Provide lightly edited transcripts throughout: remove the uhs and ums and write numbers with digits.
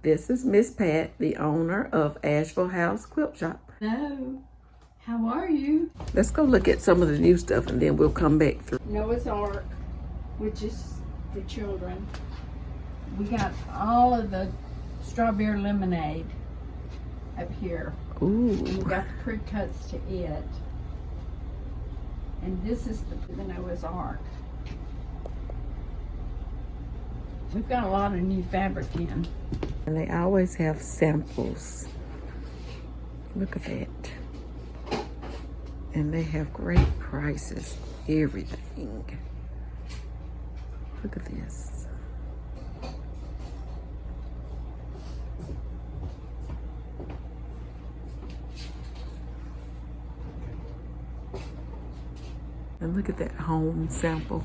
This is Miss Pat, the owner of Asheville House Quilt Shop. Hello, how are you? Let's go look at some of the new stuff and then we'll come back through. Noah's Ark, which is for children. We got all of the strawberry lemonade up here. Ooh. And we got the pre-cuts to it. And this is the Noah's Ark. We've got a lot of new fabric in. And they always have samples. Look at that. And they have great prices, everything. Look at this. And look at that home sample.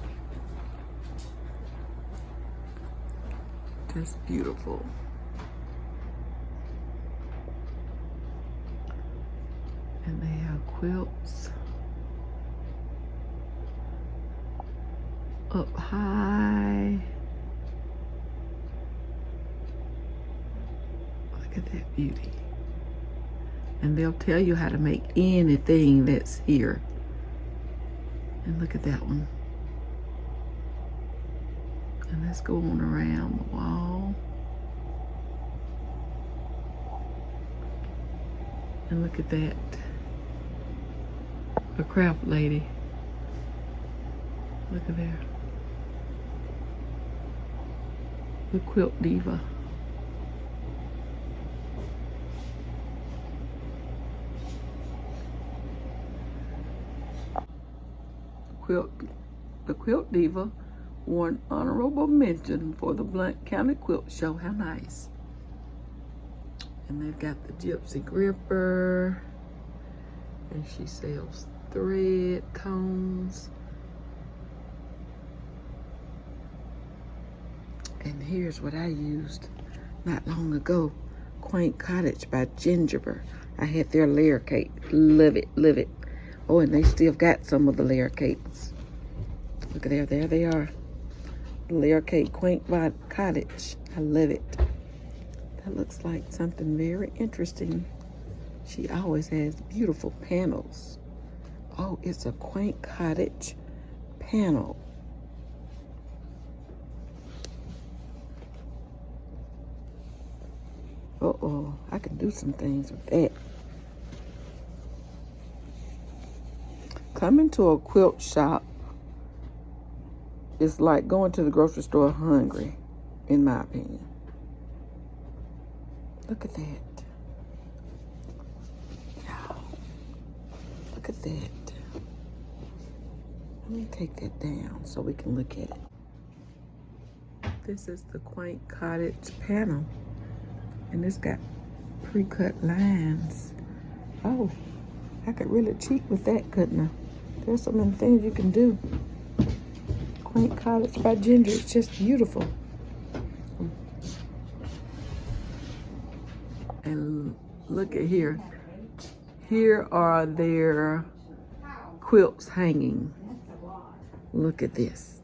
Just beautiful. And they have quilts up high. Look at that beauty. And they'll tell you how to make anything that's here. And look at that one. And that's going around the wall. And look at that. A craft lady. Look at there. The Quilt Diva. The Quilt Diva won honorable mention for the Blount County Quilt Show. How nice. And they've got the Gypsy Gripper. And she sells thread, combs. And here's what I used not long ago. Quaint Cottage by Gingerbread. I had their layer cake. Love it, love it. Oh, and they still got some of the layer cakes. Look at there they are. The layer cake, Quaint Cottage. I love it. That looks like something very interesting. She always has beautiful panels. Oh, it's a Quaint Cottage panel. Uh-oh, I can do some things with that. Coming to a quilt shop is like going to the grocery store hungry, in my opinion. Look at that. Wow. Look at that. Let me take that down so we can look at it. This is the Quaint Cottage panel. And it's got pre-cut lines. Oh, I could really cheat with that, couldn't I? There's so many things you can do. Quaint Cottage by Ginger. It's just beautiful. And look at here. Here are their quilts hanging. Look at this.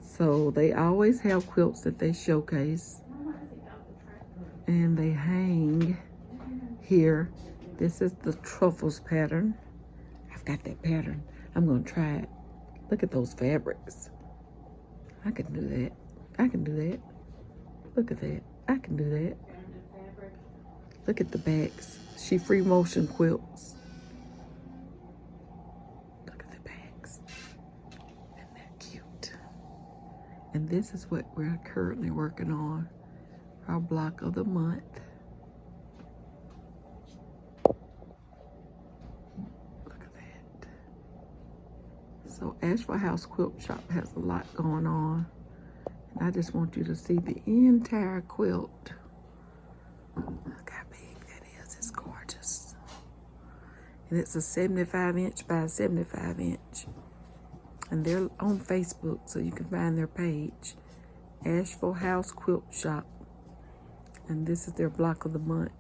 So they always have quilts that they showcase. And they hang here. This is the truffles pattern. I've got that pattern. I'm gonna try it. Look at those fabrics. I can do that. I can do that. Look at that. I can do that. Look at the backs. She free motion quilts. Look at the backs. Isn't that cute? And this is what we're currently working on. Our block of the month. Look at that. So Asheville House Quilt Shop has a lot going on. And I just want you to see the entire quilt. Look how big that is. It's gorgeous. And it's a 75-inch by 75-inch. And they're on Facebook, so you can find their page. Asheville House Quilt Shop. And this is their block of the month.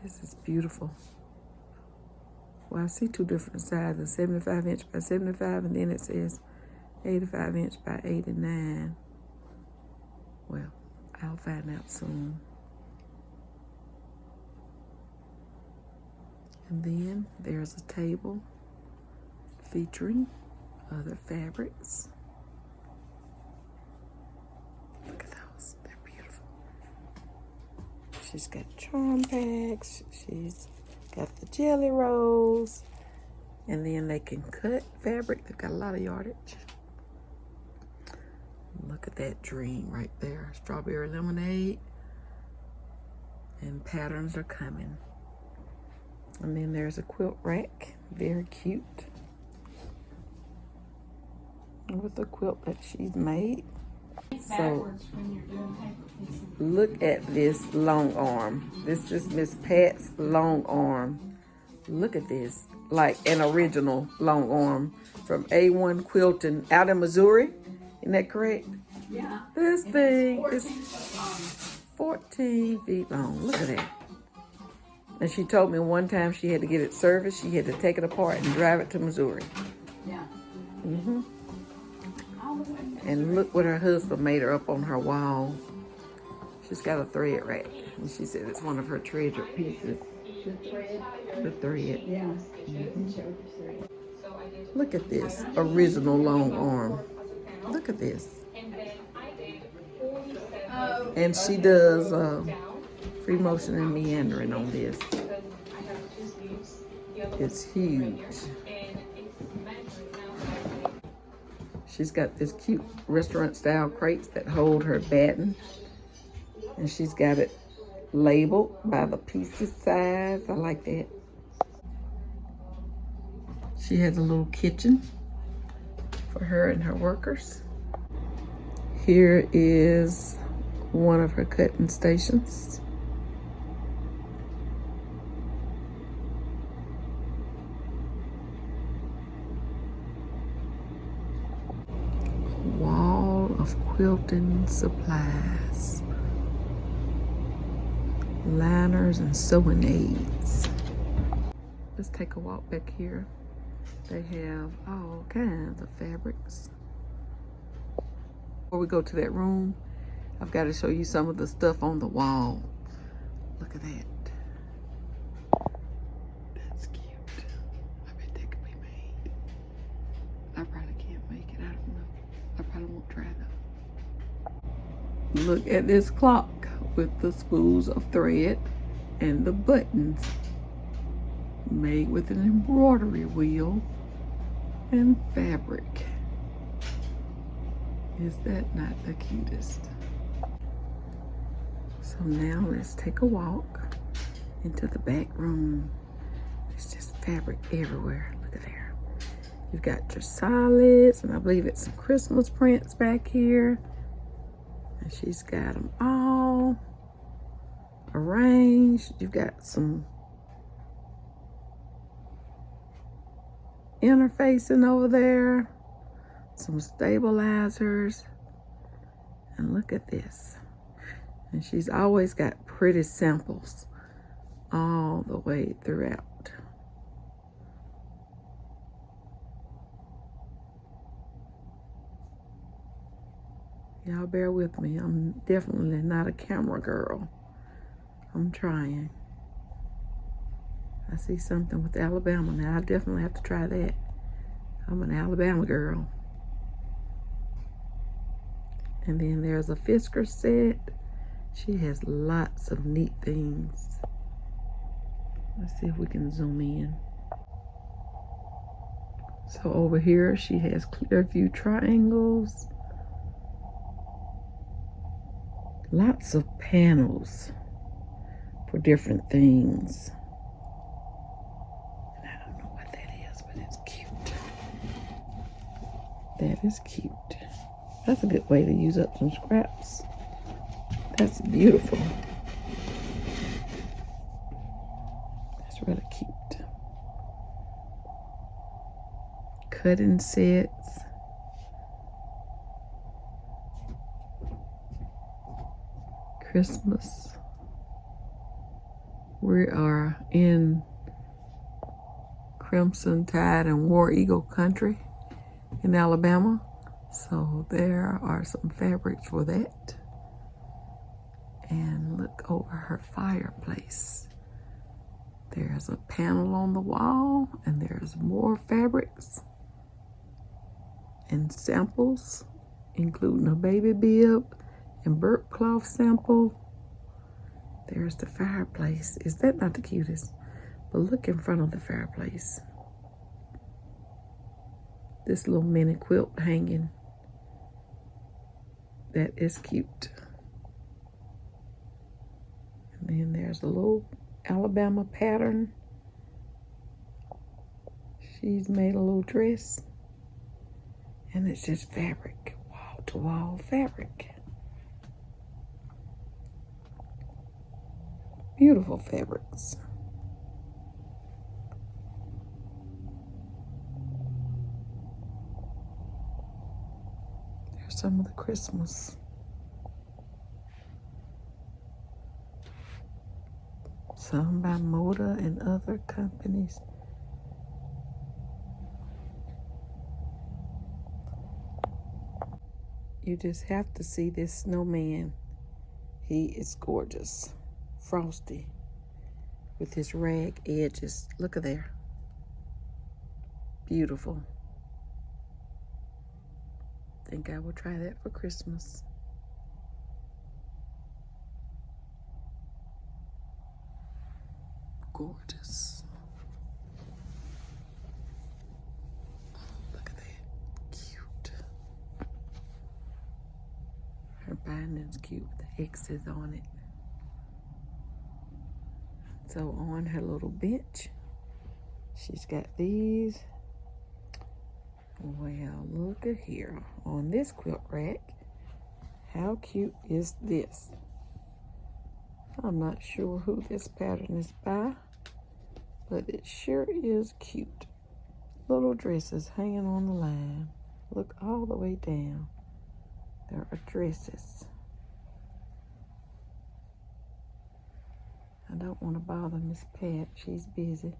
This is beautiful. Well, I see two different sizes, 75-inch by 75, and then it says 85-inch by 89. I'll find out soon. And then there's a table featuring other fabrics. Look at those, they're beautiful. She's got charm bags, she's got the jelly rolls, and then they can cut fabric. They've got a lot of yardage. Look at that dream right there. Strawberry lemonade, and patterns are coming. And then there's a quilt rack, very cute, with a quilt that she's made. So look at this long arm. This is Miss Pat's long arm. Look at this, like an original long arm from A1 Quilting out in Missouri. Isn't that correct? Yeah. This thing is 14 feet 14 feet long. long. Look at that. And she told me one time she had to get it serviced. She had to take it apart and drive it to Missouri. Yeah. Mm-hmm. All the way. And look what her husband made her up on her wall. She's got a thread rack. And she said it's one of her treasured pieces. The thread. The thread. Yeah. Show the thread. Look at this original long arm. Look at this. And she does free motion and meandering on this. It's huge. She's got this cute restaurant style crates that hold her batten. And she's got it labeled by the pieces size. I like that. She has a little kitchen for her and her workers. Here is one of her cutting stations. Wall of quilting supplies. Liners and sewing aids. Let's take a walk back here. They have all kinds of fabrics. Before we go to that room, I've got to show you some of the stuff on the wall. Look at that. That's cute. I bet that could be made. I probably can't make it. I don't know. I probably won't try though. Look at this clock with the spools of thread and the buttons made with an embroidery wheel and fabric. Is that not the cutest? So now let's take a walk into the back room. There's just fabric everywhere. Look at there. You've got your solids, and I believe it's some Christmas prints back here. And she's got them all arranged. You've got some interfacing over there, some stabilizers, and look at this. And she's always got pretty samples all the way throughout. Y'all bear with me. I'm definitely not a camera girl. I'm trying. I see something with Alabama now. I definitely have to try that. I'm an Alabama girl. And then there's a Fisker set. She has lots of neat things. Let's see if we can zoom in. So over here, she has clear view triangles. Lots of panels for different things. And I don't know what that is, but it's cute. That is cute. That's a good way to use up some scraps. That's beautiful. That's really cute. Cutting sets. Christmas. We are in Crimson Tide and War Eagle country in Alabama. So there are some fabrics for that. And look over her fireplace. There's a panel on the wall, and there's more fabrics and samples, including a baby bib and burp cloth sample. There's the fireplace. Is that not the cutest? But look in front of the fireplace. This little mini quilt hanging. That is cute. And then there's a little Alabama pattern. She's made a little dress. And it's just fabric, wall-to-wall fabric. Beautiful fabrics. There's some of the Christmas. Some by Moda and other companies. You just have to see this snowman. He is gorgeous. Frosty with his rag edges. Look at there. Beautiful. Think I will try that for Christmas. Gorgeous. Look at that. Cute. Her binding's cute with the X's on it. So on her little bench, she's got these. Well, look at here. On this quilt rack, how cute is this? I'm not sure who this pattern is by, but it sure is cute. Little dresses hanging on the line. Look all the way down. There are dresses. I don't want to bother Miss Pat. She's busy.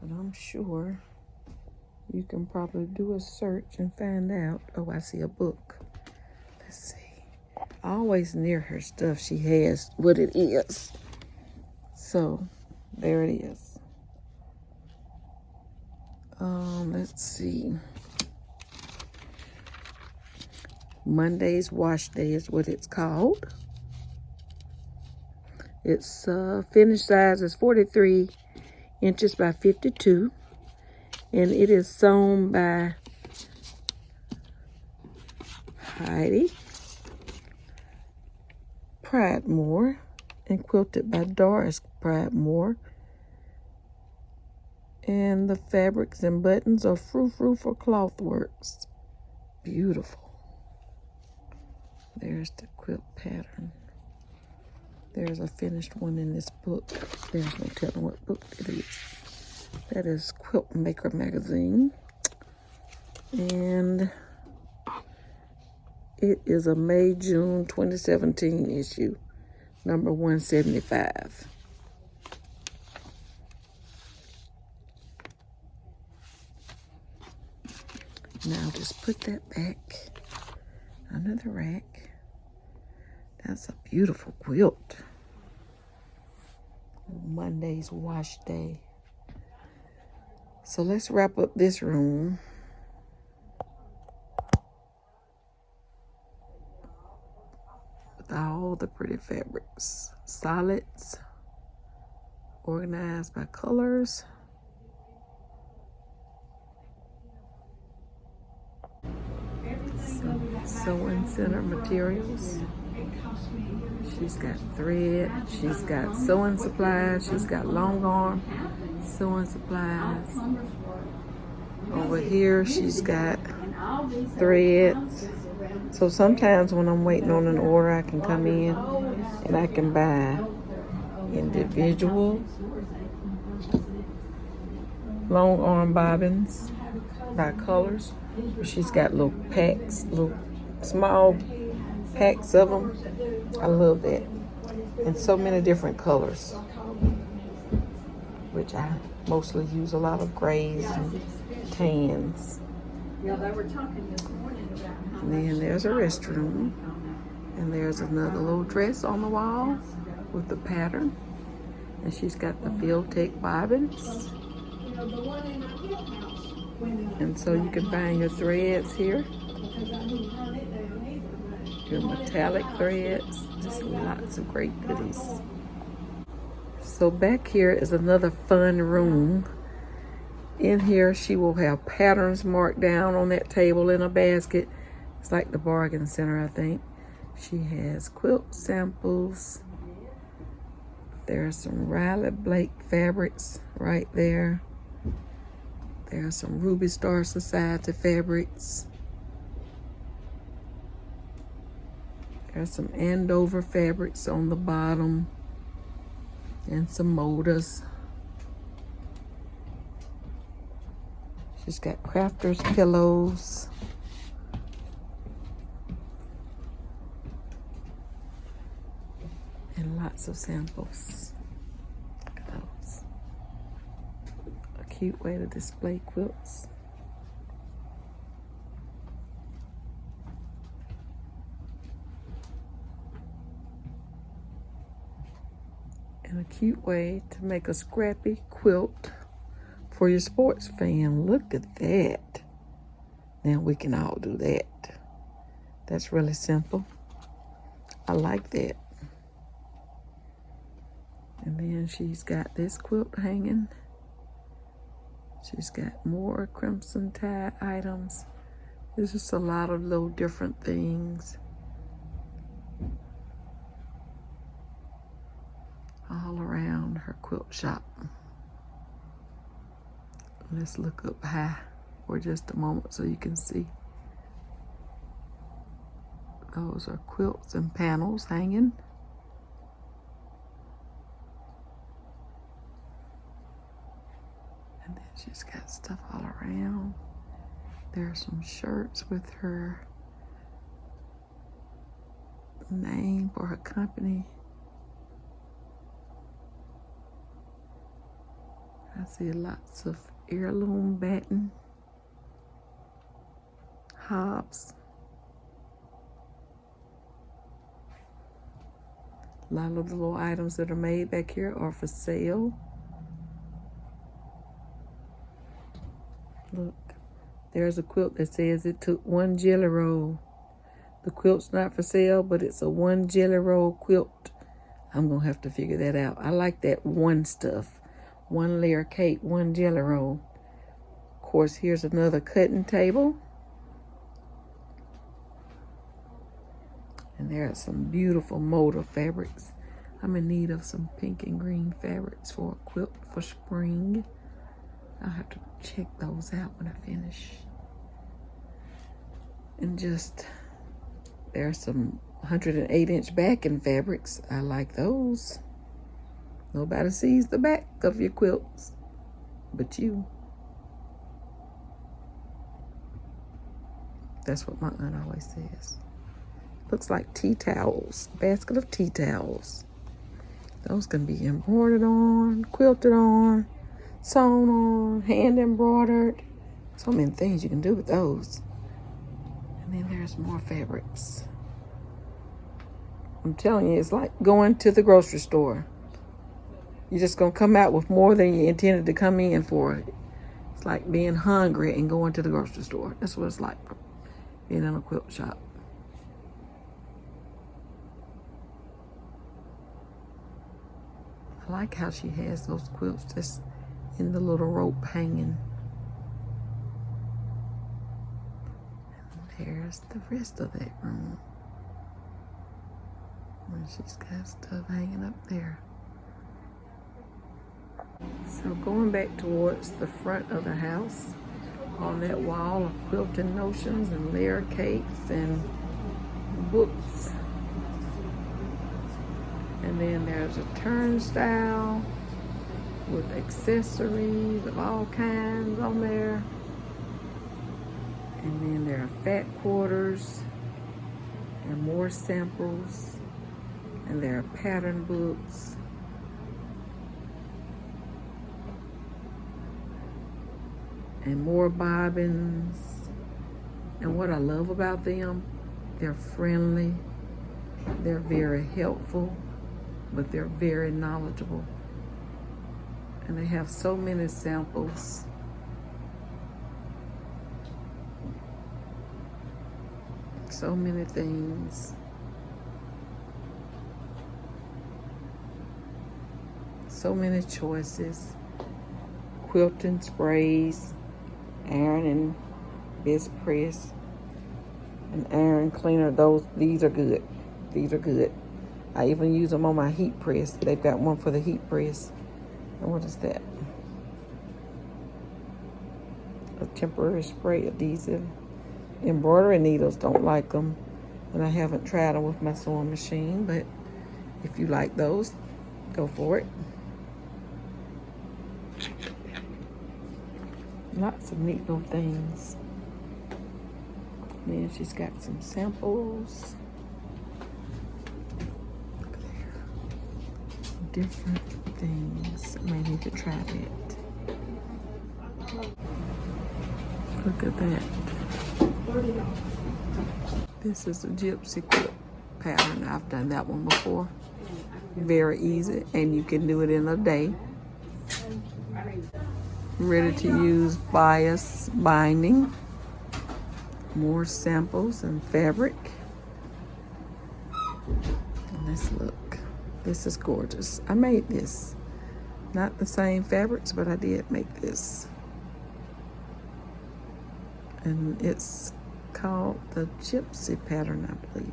But I'm sure you can probably do a search and find out. Oh, I see a book. Let's see. Always near her stuff, she has what it is. So, there it is. Let's see. Monday's Wash Day is what it's called. Its finished size is 43 inches by 52, and it is sewn by Heidi Pridemore and quilted by Doris Pridemore. And the fabrics and buttons are Frou Frou for Clothworks. Beautiful. There's the quilt pattern. There's a finished one in this book. There's no telling what book it is. That is Quilt Maker magazine. And it is a May-June 2017 issue, number 175. Now just put that back under the rack. That's a beautiful quilt. Monday's wash day. So let's wrap up this room. With all the pretty fabrics. Solids. Organized by colors. Sewing center materials. She's got thread, she's got sewing supplies, she's got long arm sewing supplies. Over here she's got threads. So sometimes when I'm waiting on an order, I can come in and I can buy individual long arm bobbins by colors. She's got little packs, little small packs of them. I love that. And so many different colors, which I mostly use a lot of grays and tans. And then there's a restroom. And there's another little dress on the wall with the pattern. And she's got the Field-Tech bobbins. And so you can find your threads here. Your metallic threads. Just lots of great goodies. So back here is another fun room. In here she will have patterns marked down on that table in a basket. It's like the bargain center, I think. She has quilt samples. There's some Riley Blake fabrics right there. There's some Ruby Star Society fabrics. There's some Andover fabrics on the bottom. And some molders. She's got crafters pillows. And lots of samples. Look at those. A cute way to display quilts. And a cute way to make a scrappy quilt for your sports fan. Look at that. Now we can all do that. That's really simple. I like that. And then she's got this quilt hanging. She's got more crimson tie items. There's just a lot of little different things. All around her quilt shop. Let's look up high for just a moment so you can see. Those are quilts and panels hanging. And then she's got stuff all around. There are some shirts with her name for her company. I see lots of heirloom batting, hobs. A lot of the little items that are made back here are for sale. Look, there's a quilt that says it took 1 jelly roll. The quilt's not for sale, but it's a 1 jelly roll quilt. I'm gonna have to figure that out. I like that one stuff. 1 layer cake, 1 jelly roll. Of course, here's another cutting table. And there are some beautiful molded fabrics. I'm in need of some pink and green fabrics for a quilt for spring. I'll have to check those out when I finish. And just, there's some 108-inch backing fabrics. I like those. Nobody sees the back of your quilts but you. That's what my aunt always says. Looks like tea towels, basket of tea towels. Those can be embroidered on, quilted on, sewn on, hand embroidered. So many things you can do with those. And then there's more fabrics. I'm telling you, it's like going to the grocery store. You're just going to come out with more than you intended to come in for. It's like being hungry and going to the grocery store. That's what it's like, being in a quilt shop. I like how she has those quilts just in the little rope hanging. And there's the rest of that room. And she's got stuff hanging up there. So going back towards the front of the house, on that wall of quilting notions and layer cakes and books. And then there's a turnstile with accessories of all kinds on there. And then there are fat quarters and more samples. And there are pattern books. And more bobbins. And what I love about them, they're friendly. They're very helpful, but they're very knowledgeable. And they have so many samples. So many things. So many choices. Quilting sprays, iron and best press, and iron cleaner. These are good. These are good. I even use them on my heat press. They've got one for the heat press. And what is that? A temporary spray adhesive. Embroidery needles, don't like them, and I haven't tried them with my sewing machine, but if you like those, go for it. Lots of neat little things. Then she's got some samples. Look there. Different things. I may need to try that. Look at that. This is a gypsy quilt pattern. I've done that one before. Very easy, and you can do it in a day. Ready to use bias binding. More samples and fabric. And let's look. This is gorgeous. I made this. Not the same fabrics, but I did make this. And it's called the gypsy pattern, I believe.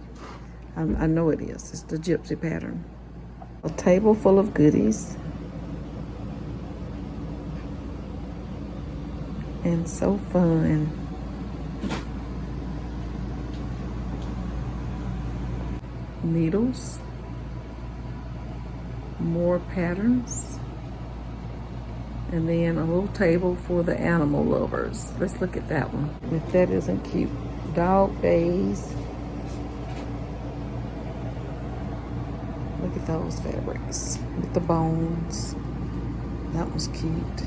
I know it is. It's the gypsy pattern. A table full of goodies. And so fun. Needles. More patterns. And then a little table for the animal lovers. Let's look at that one. If that isn't cute. Dog days. Look at those fabrics with the bones. That was cute.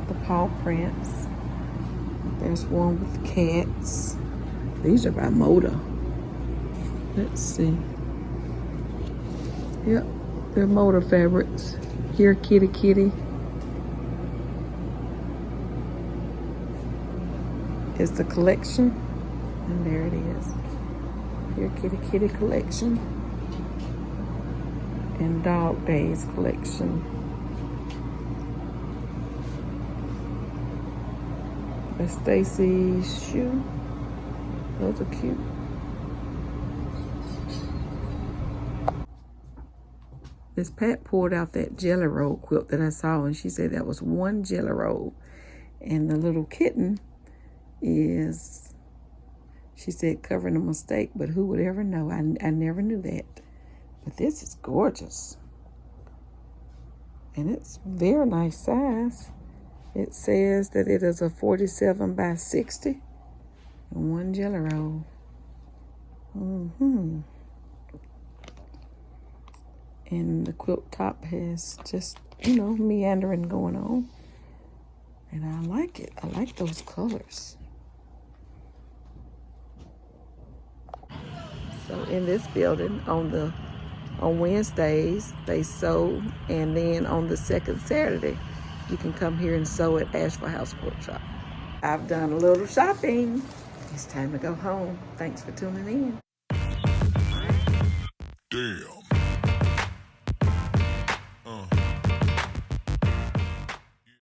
The paw prints. There's one with the cats. These are by Moda. Let's see. Yep, they're Moda fabrics. Here, kitty, kitty. Is the collection, and there it is. Here, kitty, kitty collection, and dog days collection. That's Stacy's shoe. Those are cute. Miss Pat poured out that jelly roll quilt that I saw, and she said that was one jelly roll, and the little kitten is, she said, covering a mistake, but who would ever know? I never knew that. But this is gorgeous. And it's very nice size. It says that it is a 47 by 60 and one jelly roll. And the quilt top has just, meandering going on. And I like it. I like those colors. So in this building, on Wednesdays, they sew, and then on the second Saturday, you can come here and sew at Asheville House Quilt Shop. I've done a little shopping. It's time to go home. Thanks for tuning in. Damn.